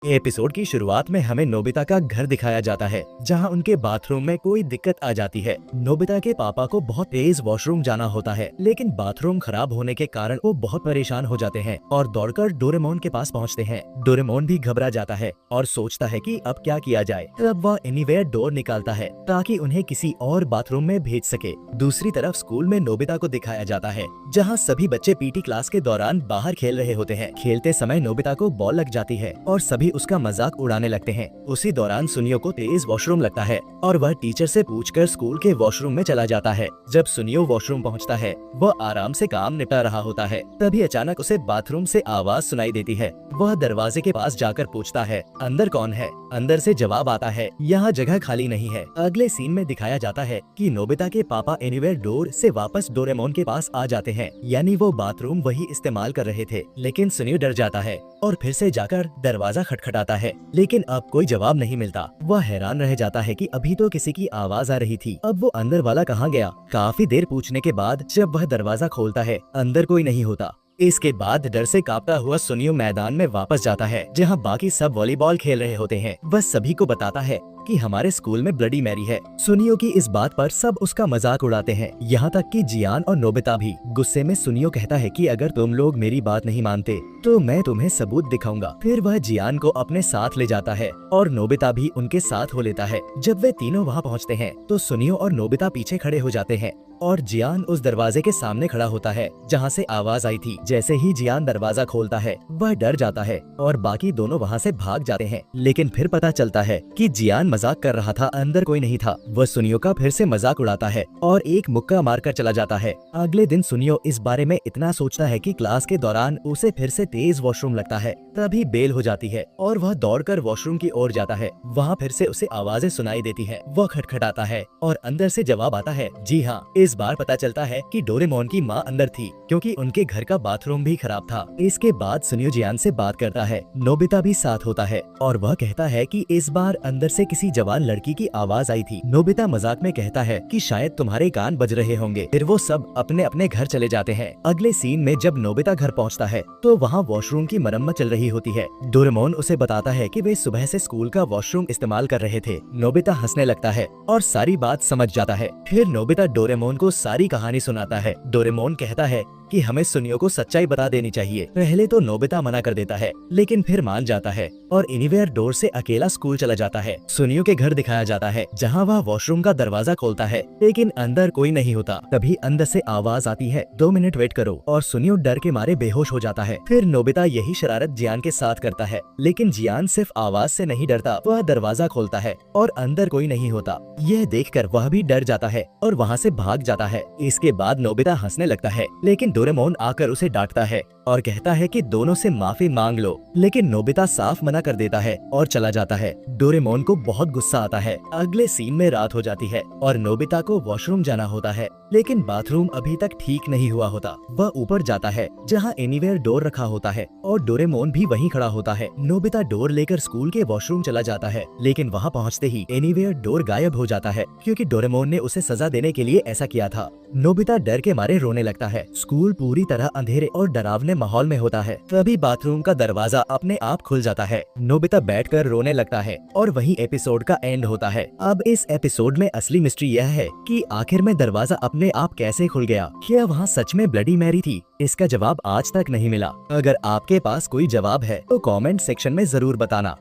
Episode की शुरुआत में हमें नोबिता का घर दिखाया जाता है, जहां उनके बाथरूम में कोई दिक्कत आ जाती है। नोबिता के पापा को बहुत तेज वॉशरूम जाना होता है, लेकिन बाथरूम खराब होने के कारण वो बहुत परेशान हो जाते हैं और दौड़कर डोरेमोन के पास पहुंचते हैं। डोरेमोन भी घबरा जाता है और सोचता है कि अब क्या किया जाए। तब वह एनीवेयर डोर निकालता है ताकि उन्हें किसी और बाथरूम में भेज सके। दूसरी तरफ स्कूल में नोबिता को दिखाया जाता है, जहाँ सभी बच्चे पीटी क्लास के दौरान बाहर खेल रहे होते हैं। खेलते समय नोबिता को बॉल लग जाती है और सभी उसका मजाक उड़ाने लगते हैं। उसी दौरान सुनियो को तेज वॉशरूम लगता है और वह टीचर से पूछकर स्कूल के वॉशरूम में चला जाता है। जब सुनियो वॉशरूम पहुंचता है, वह आराम से काम निपटा रहा होता है। तभी अचानक उसे बाथरूम से आवाज सुनाई देती है। वह दरवाजे के पास जाकर पूछता है, अंदर कौन है? अंदर से जवाब आता है, यहाँ जगह खाली नहीं है। अगले सीन में दिखाया जाता है कि नोबिता के पापा एनीवेयर डोर से वापस डोरेमोन के पास आ जाते हैं, यानी वो बाथरूम वही इस्तेमाल कर रहे थे। लेकिन सुनियो डर जाता है और फिर से जाकर दरवाजा खटखटाता है, लेकिन अब कोई जवाब नहीं मिलता। वह हैरान रह जाता है कि अभी तो किसी की आवाज आ रही थी, अब वो अंदर वाला कहाँ गया? काफी देर पूछने के बाद जब वह दरवाजा खोलता है, अंदर कोई नहीं होता। इसके बाद डर से कांपता हुआ सुनियो मैदान में वापस जाता है, जहां बाकी सब वॉलीबॉल खेल रहे होते हैं। वह सभी को बताता है कि हमारे स्कूल में ब्लडी मैरी है। सुनियो की इस बात पर सब उसका मजाक उड़ाते हैं, यहाँ तक कि जियान और नोबिता भी। गुस्से में सुनियो कहता है कि अगर तुम लोग मेरी बात नहीं मानते तो मैं तुम्हें सबूत दिखाऊंगा। फिर वह जियान को अपने साथ ले जाता है और नोबिता भी उनके साथ हो लेता है। जब वे तीनों वहाँ पहुँचते हैं तो सुनियो और नोबिता पीछे खड़े हो जाते हैं और जियान उस दरवाजे के सामने खड़ा होता है जहाँ से आवाज आई थी। जैसे ही जियान दरवाजा खोलता है, वह डर जाता है और बाकी दोनों वहाँ से भाग जाते हैं। लेकिन फिर पता चलता है कि जियान मजाक कर रहा था, अंदर कोई नहीं था। वह सुनियो का फिर से मजाक उड़ाता है और एक मुक्का मारकर चला जाता है। अगले दिन सुनियो इस बारे में इतना सोचता है कि क्लास के दौरान उसे फिर से तेज वॉशरूम लगता है। तभी बेल हो जाती है और वह दौड़कर वॉशरूम की ओर जाता है। वहाँ फिर से उसे आवाजें सुनाई देती है। वह खटखटाता है और अंदर से जवाब आता है, जी हाँ। इस बार पता चलता है कि डोरेमोन की माँ अंदर थी, क्योंकि उनके घर का बाथरूम भी खराब था। इसके बाद सुनियो जियान से बात करता है। नोबिता भी साथ होता है और वह कहता है कि इस बार अंदर से किसी जवान लड़की की आवाज आई थी। नोबिता मजाक में कहता है कि शायद तुम्हारे कान बज रहे होंगे। फिर वो सब अपने अपने घर चले जाते हैं। अगले सीन में जब नोबिता घर पहुंचता है तो वहाँ वॉशरूम की मरम्मत चल रही होती है। डोरेमोन उसे बताता है कि वे सुबह से स्कूल का वॉशरूम इस्तेमाल कर रहे थे। नोबिता हंसने लगता है और सारी बात समझ जाता है। फिर नोबिता डोरेमोन को सारी कहानी सुनाता है। डोरेमोन कहता है कि हमें सुनियो को सच्चाई बता देनी चाहिए। पहले तो नोबिता मना कर देता है, लेकिन फिर मान जाता है और एनीवेयर डोर से अकेला स्कूल चला जाता है। सुनियो के घर दिखाया जाता है, जहां वह वॉशरूम का दरवाजा खोलता है, लेकिन अंदर कोई नहीं होता। तभी अंदर से आवाज आती है, 2 मिनट वेट करो, और सुनियो डर के मारे बेहोश हो जाता है। फिर नोबिता यही शरारत जियान के साथ करता है, लेकिन जियान सिर्फ आवाज से नहीं डरता। वह दरवाजा खोलता है और अंदर कोई नहीं होता। यह देखकर वह भी डर जाता है और वहाँ से भाग जाता है। इसके बाद नोबिता हंसने लगता है, लेकिन डोरेमोन आकर उसे डांटता है और कहता है कि दोनों से माफी मांग लो, लेकिन नोबिता साफ मना कर देता है और चला जाता है। डोरेमोन को बहुत गुस्सा आता है। अगले सीन में रात हो जाती है और नोबिता को वॉशरूम जाना होता है, लेकिन बाथरूम अभी तक ठीक नहीं हुआ होता। वह ऊपर जाता है जहाँ एनीवेयर डोर रखा होता है और डोरेमोन भी वहीं खड़ा होता है। नोबिता डोर लेकर स्कूल के वॉशरूम चला जाता है, लेकिन वहाँ पहुँचते ही एनीवेयर डोर गायब हो जाता है, क्योंकि डोरेमोन ने उसे सजा देने के लिए ऐसा किया था। नोबिता डर के मारे रोने लगता है। स्कूल पूरी तरह अंधेरे और डरावने माहौल में होता है। तभी बाथरूम का दरवाजा अपने आप खुल जाता है। नोबिता बैठकर रोने लगता है और वही एपिसोड का एंड होता है। अब इस एपिसोड में असली मिस्ट्री यह है कि आखिर में दरवाजा अपने आप कैसे खुल गया। क्या वहाँ सच में ब्लडी मैरी थी? इसका जवाब आज तक नहीं मिला। अगर आपके पास कोई जवाब है तो कमेंट सेक्शन में जरूर बताना।